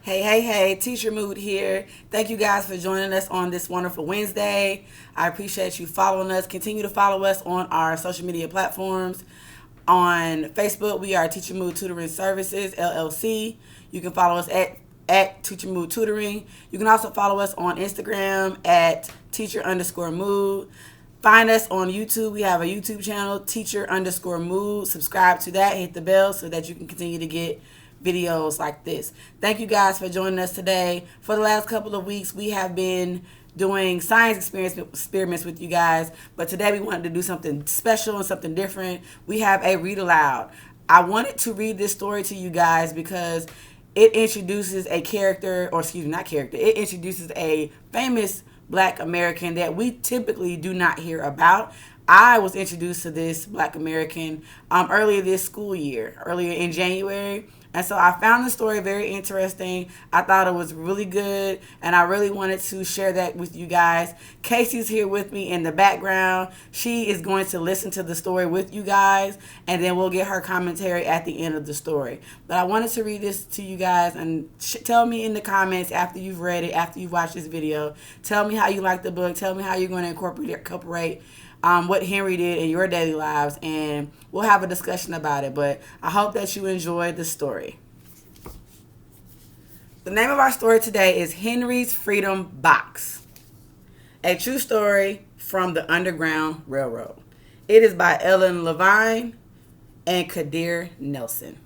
Hey, Teacher Mood here. Thank you guys for joining us on this wonderful Wednesday. I appreciate you following us. Continue to follow us on our social media platforms. On Facebook, we are Teacher Mood Tutoring Services, LLC. You can follow us at Teacher Mood Tutoring. You can also follow us on Instagram at teacher_mood. Find us on YouTube. We have a YouTube channel, teacher_mood. Subscribe to that. Hit the bell so that you can continue to get videos like this. Thank you guys for joining us today. For the last couple of weeks, we have been doing science experiments with you guys, but today we wanted to do something special and something different. We have a read aloud. I wanted to read this story to you guys because it introduces a character, or excuse me, not character, it introduces a famous Black American that we typically do not hear about. I was introduced to this Black American earlier this school year, earlier in January. And so I found the story very interesting. I thought it was really good, and I really wanted to share that with you guys. Casey's here with me in the background. She is going to listen to the story with you guys, and then we'll get her commentary at the end of the story. But I wanted to read this to you guys, and tell me in the comments after you've read it, after you've watched this video. Tell me how you like the book. Tell me how you're going to incorporate what Henry did in your daily lives, and we'll have a discussion about it. But I hope that you enjoyed the story. The name of our story today is Henry's Freedom Box, a true story from the Underground Railroad. It is by Ellen Levine and Kadir Nelson.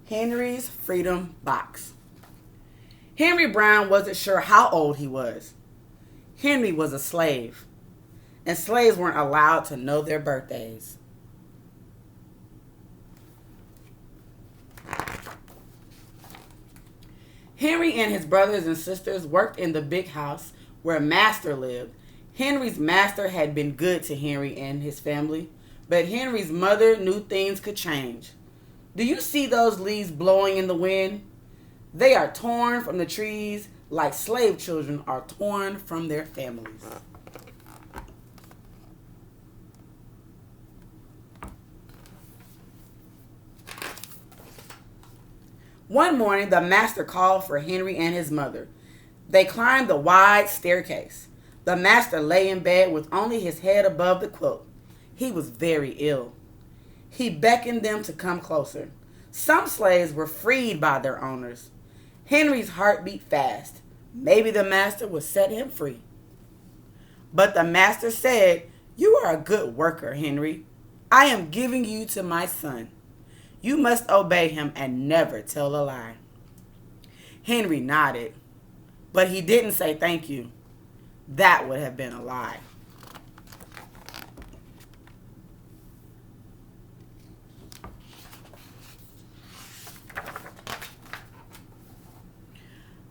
Henry's Freedom Box. Henry Brown wasn't sure how old he was. Henry was a slave, and slaves weren't allowed to know their birthdays. Henry and his brothers and sisters worked in the big house where Master lived. Henry's master had been good to Henry and his family, but Henry's mother knew things could change. Do you see those leaves blowing in the wind? They are torn from the trees like slave children are torn from their families. One morning, the master called for Henry and his mother. They climbed the wide staircase. The master lay in bed with only his head above the quilt. He was very ill. He beckoned them to come closer. Some slaves were freed by their owners. Henry's heart beat fast. Maybe the master would set him free. But the master said, "You are a good worker, Henry. I am giving you to my son. You must obey him and never tell a lie." Henry nodded, but he didn't say thank you. That would have been a lie.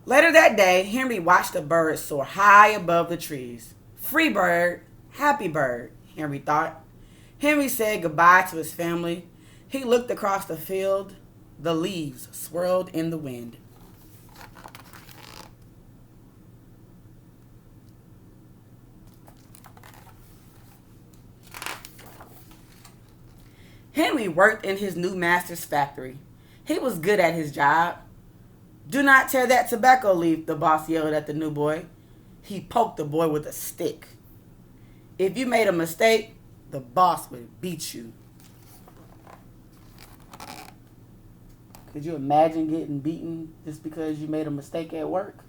Later that day, Henry watched a bird soar high above the trees. Free bird, happy bird, Henry thought. Henry said goodbye to his family. He looked across the field. The leaves swirled in the wind. Henry worked in his new master's factory. He was good at his job. "Do not tear that tobacco leaf," the boss yelled at the new boy. He poked the boy with a stick. If you made a mistake, the boss would beat you. Could you imagine getting beaten just because you made a mistake at work?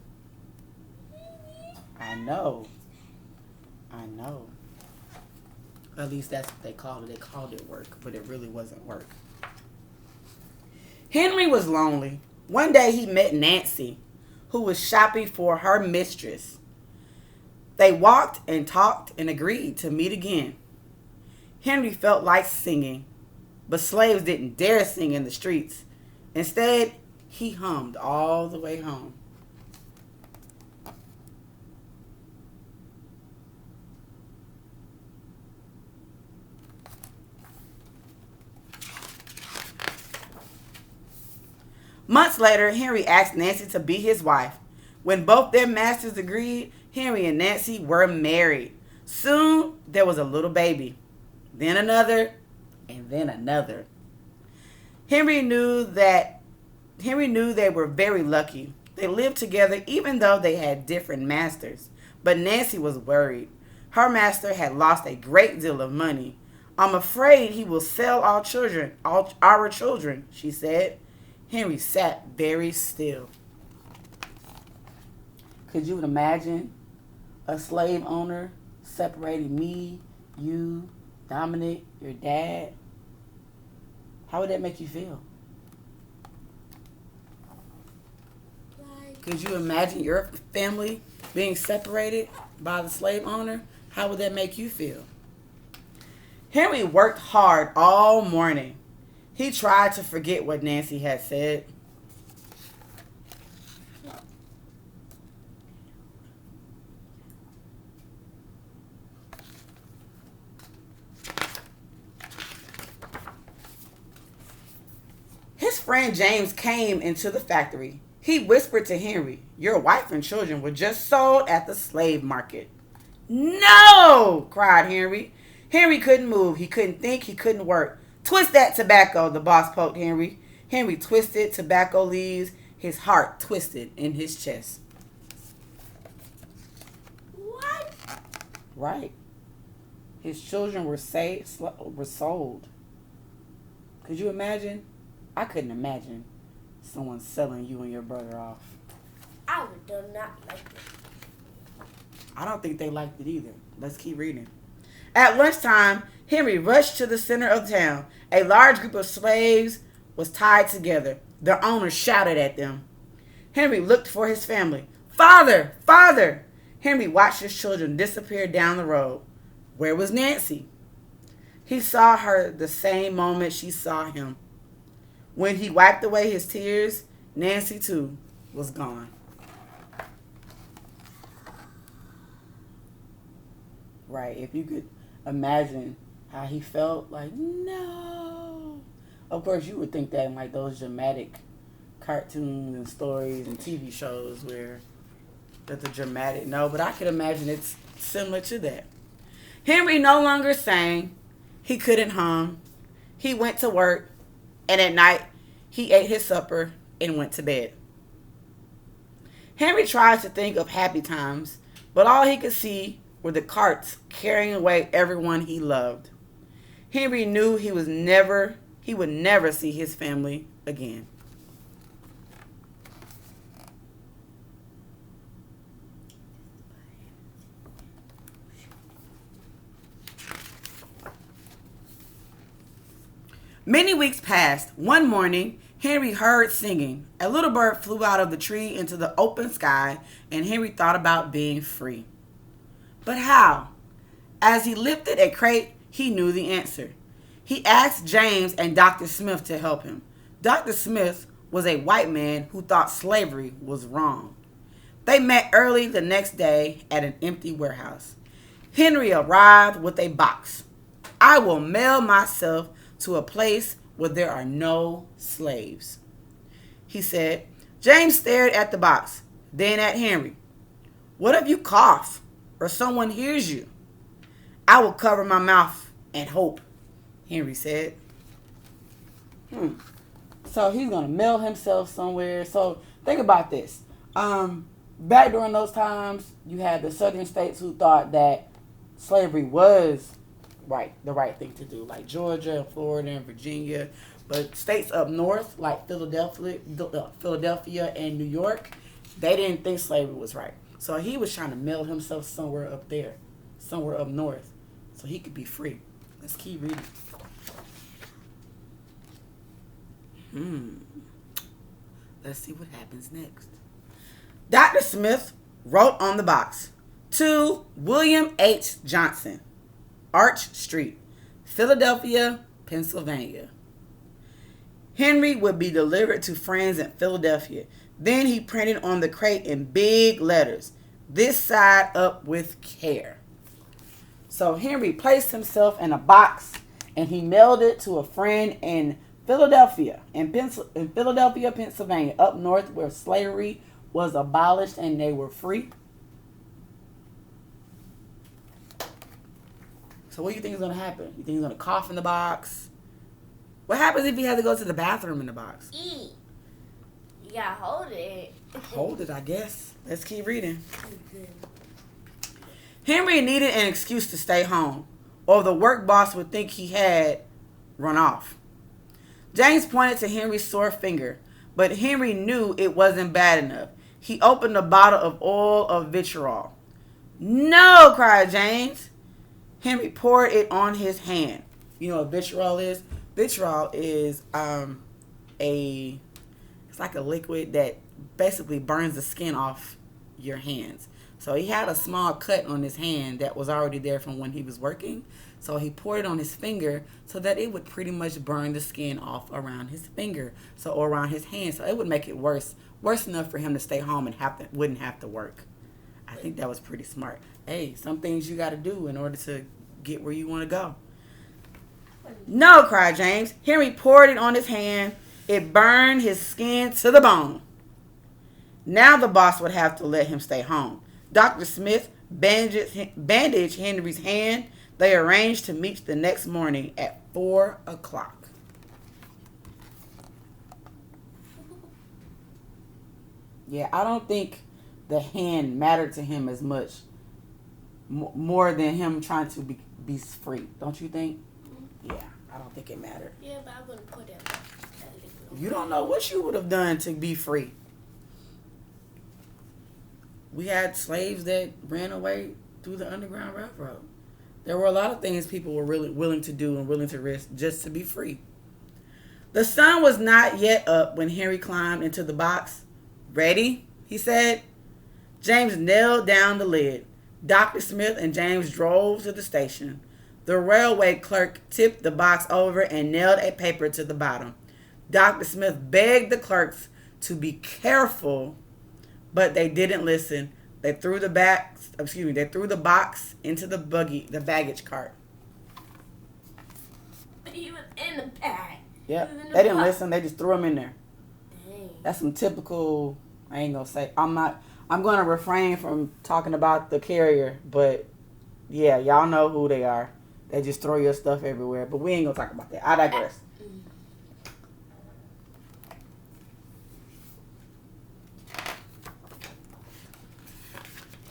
I know. At least that's what they called it. They called it work, but it really wasn't work. Henry was lonely. One day he met Nancy, who was shopping for her mistress. They walked and talked and agreed to meet again. Henry felt like singing, but slaves didn't dare sing in the streets. Instead, he hummed all the way home. Months later, Henry asked Nancy to be his wife. When both their masters agreed, Henry and Nancy were married. Soon there was a little baby, then another, and then another. Henry knew they were very lucky. They lived together even though they had different masters. But Nancy was worried. Her master had lost a great deal of money. I'm afraid he will sell all our children, she said. Henry sat very still. Could you imagine a slave owner separating me, you, Dominic, your dad? How would that make you feel? Could you imagine your family being separated by the slave owner? How would that make you feel? Henry worked hard all morning. He tried to forget what Nancy had said. His friend James came into the factory. He whispered to Henry, "Your wife and children were just sold at the slave market." "No!" cried Henry. Henry couldn't move. He couldn't think. He couldn't work. "Twist that tobacco," the boss poked Henry. Henry twisted tobacco leaves. His heart twisted in his chest. What? Right. His children were sold. Could you imagine? I couldn't imagine someone selling you and your brother off. I would do not like it. I don't think they liked it either. Let's keep reading. At lunchtime, Henry rushed to the center of town. A large group of slaves was tied together. Their owners shouted at them. Henry looked for his family. "Father! Father!" Henry watched his children disappear down the road. Where was Nancy? He saw her the same moment she saw him. When he wiped away his tears, Nancy, too, was gone. Right, if you could imagine how he felt, like, no. Of course, you would think that in like those dramatic cartoons and stories and TV shows where that the dramatic, no, but I could imagine it's similar to that. Henry no longer sang. He couldn't hum. He went to work. And at night, he ate his supper and went to bed. Henry tried to think of happy times, but all he could see were the carts carrying away everyone he loved. Henry knew he would never see his family again. Many weeks passed. One morning, Henry heard singing. A little bird flew out of the tree into the open sky, and Henry thought about being free. But how? As he lifted a crate, he knew the answer. He asked James and Dr. Smith to help him. Dr. Smith was a white man who thought slavery was wrong. They met early the next day at an empty warehouse. Henry arrived with a box. "I will mail myself to a place where there are no slaves," he said. James stared at the box, then at Henry. "What if you cough or someone hears you?" "I will cover my mouth and hope," Henry said. So he's going to mail himself somewhere. So think about this. Back during those times, you had the southern states who thought that slavery was the right thing to do, like Georgia and Florida and Virginia. But states up north, like Philadelphia and New York, they didn't think slavery was right. So he was trying to mail himself somewhere up there, somewhere up north, so he could be free. Let's keep reading. Let's see what happens next. Dr. Smith wrote on the box, "To William H. Johnson, Arch Street, Philadelphia, Pennsylvania." Henry would be delivered to friends in Philadelphia. Then he printed on the crate in big letters, "This side up with care." So Henry placed himself in a box and he mailed it to a friend in Philadelphia, Pennsylvania, up north where slavery was abolished and they were free. So what do you think is going to happen? You think he's going to cough in the box? What happens if he had to go to the bathroom in the box? Eat. You gotta hold it. Hold it, I guess. Let's keep reading. Henry needed an excuse to stay home, or the work boss would think he had run off. James pointed to Henry's sore finger, but Henry knew it wasn't bad enough. He opened a bottle of oil of vitriol. No, cried James. Henry poured it on his hand. You know what vitriol is? Vitriol is it's like a liquid that basically burns the skin off your hands. So he had a small cut on his hand that was already there from when he was working. So he poured it on his finger so that it would pretty much burn the skin off around his finger, or around his hand. So it would make it worse enough for him to stay home and wouldn't have to work. I think that was pretty smart. Hey, some things you got to do in order to get where you want to go. No, cried James. Henry poured it on his hand. It burned his skin to the bone. Now the boss would have to let him stay home. Dr. Smith bandaged Henry's hand. They arranged to meet the next morning at 4 o'clock. Yeah, I don't think the hand mattered to him as much, more than him trying to be free. Don't you think? Yeah, I don't think it mattered. Yeah, but I'm going to put it. You don't know what you would have done to be free. We had slaves that ran away through the Underground Railroad. There were a lot of things people were really willing to do and willing to risk just to be free. The sun was not yet up when Henry climbed into the box. Ready? He said. James nailed down the lid. Dr. Smith and James drove to the station. The railway clerk tipped the box over and nailed a paper to the bottom. Dr. Smith begged the clerks to be careful, but they didn't listen. They threw the box into the baggage cart. He was in the bag. Yep. They didn't listen. They just threw him in there. Dang. That's some typical. I ain't gonna say. I'm gonna refrain from talking about the carrier, but yeah, y'all know who they are. They just throw your stuff everywhere. But we ain't gonna talk about that. I digress.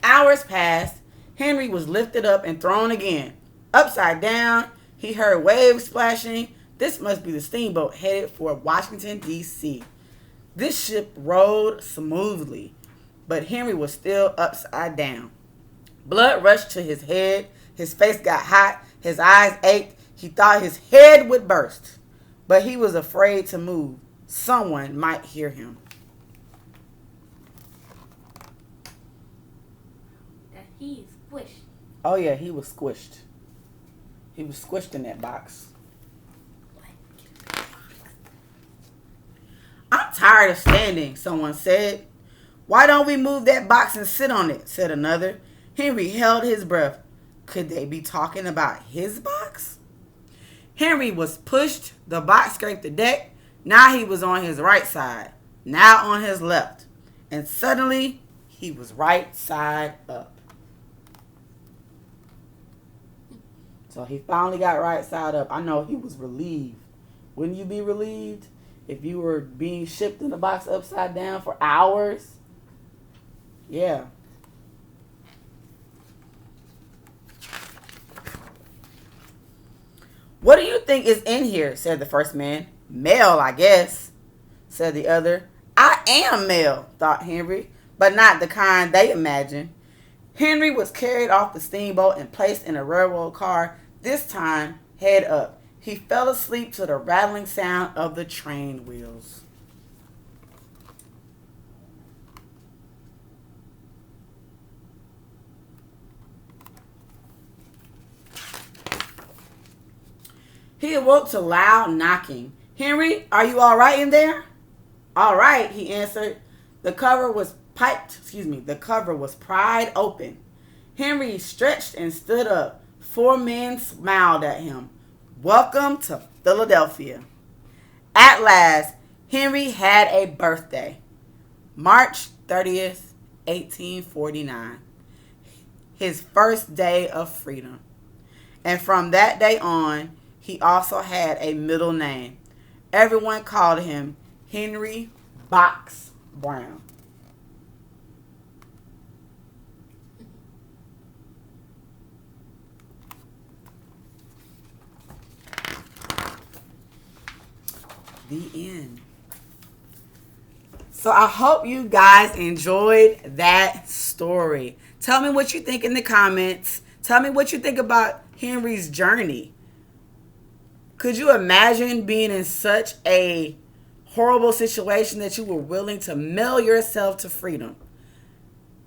Hours passed. Henry was lifted up and thrown again. Upside down, he heard waves splashing. This must be the steamboat headed for Washington, D.C. This ship rode smoothly, but Henry was still upside down. Blood rushed to his head. His face got hot. His eyes ached. He thought his head would burst, but he was afraid to move. Someone might hear him. He's squished. Oh, yeah, he was squished. He was squished in that box. I'm tired of standing, someone said. Why don't we move that box and sit on it, said another. Henry held his breath. Could they be talking about his box? Henry was pushed. The box scraped the deck. Now he was on his right side. Now on his left. And suddenly, he was right side up. So he finally got right side up. I know he was relieved. Wouldn't you be relieved if you were being shipped in the box upside down for hours? Yeah. What do you think is in here, said the first man. Mail, I guess, said the other. I am mail, thought Henry, but not the kind they imagined. Henry was carried off the steamboat and placed in a railroad car, this time head up. He fell asleep to the rattling sound of the train wheels. He awoke to loud knocking. Henry, are you all right in there? All right, he answered. The cover was pried open. Henry stretched and stood up. 4 men smiled at him. Welcome to Philadelphia. At last, Henry had a birthday. March 30th, 1849. His first day of freedom. And from that day on, he also had a middle name. Everyone called him Henry Box Brown. The end. So I hope you guys enjoyed that story. Tell me what you think in the comments. Tell me what you think about Henry's journey. Could you imagine being in such a horrible situation that you were willing to mail yourself to freedom?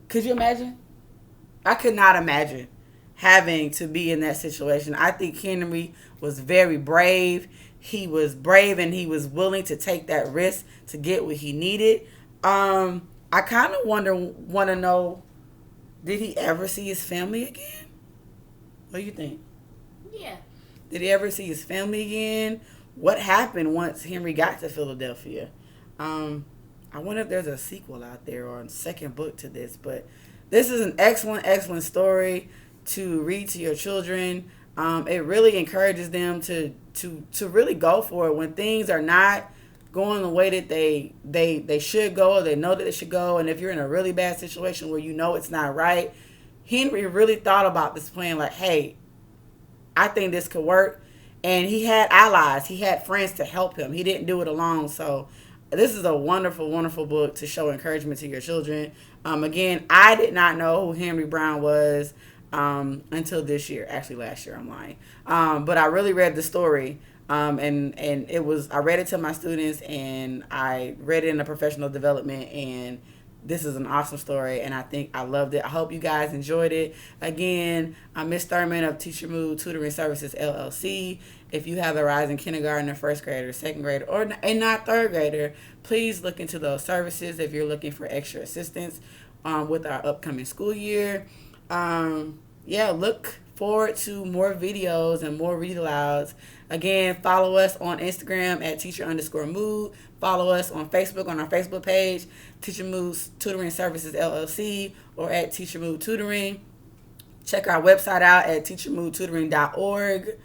Could you imagine? I could not imagine having to be in that situation. I think Henry was very brave. He was brave and he was willing to take that risk to get what he needed. I kind of want to know, did he ever see his family again? What do you think? Yeah. Did he ever see his family again? What happened once Henry got to Philadelphia? I wonder if there's a sequel out there or a second book to this. But this is an excellent story to read to your children. It really encourages them to really go for it when things are not going the way that they should go, or they know that they should go. And if you're in a really bad situation where you know it's not right, Henry really thought about this plan like, hey, I think this could work. And he had allies. He had friends to help him. He didn't do it alone. So this is a wonderful book to show encouragement to your children. Again, I did not know who Henry Brown was until this year. Actually, last year, I'm lying. But I really read the story. And it was, I read it to my students, and I read it in a professional development, and this is an awesome story, and I think I loved it. I hope you guys enjoyed it. Again, I'm Miss Thurman of Teacher Mood Tutoring Services, LLC. If you have a rising kindergartner, first grader, second grader, or and not third grader, please look into those services if you're looking for extra assistance with our upcoming school year. Look forward to more videos and more read alouds. Again, follow us on Instagram at teacher_mood. Follow us on Facebook on our Facebook page, Teacher Mood Tutoring Services LLC, or at Teacher Mood Tutoring. Check our website out at teachermoodtutoring.org,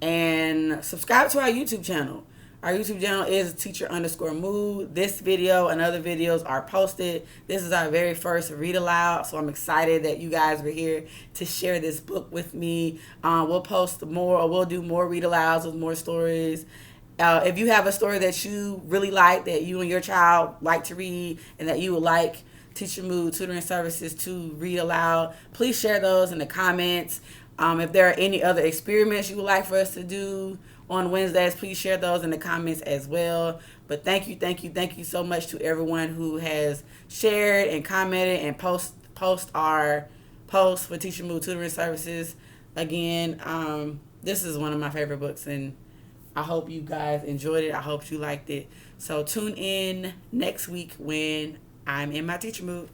and subscribe to our YouTube channel. Our YouTube channel is teacher_mood. This video and other videos are posted. This is our very first read aloud, so I'm excited that you guys were here to share this book with me. We'll post more, or we'll do more read alouds with more stories. If you have a story that you really like, that you and your child like to read, and that you would like Teacher Mood Tutoring Services to read aloud, please share those in the comments. If there are any other experiments you would like for us to do on Wednesdays, please share those in the comments as well. But thank you so much to everyone who has shared and commented and post our posts for Teacher Mood Tutoring Services. Again, this is one of my favorite books, and I hope you guys enjoyed it. I hope you liked it. So tune in next week when I'm in my teacher mood.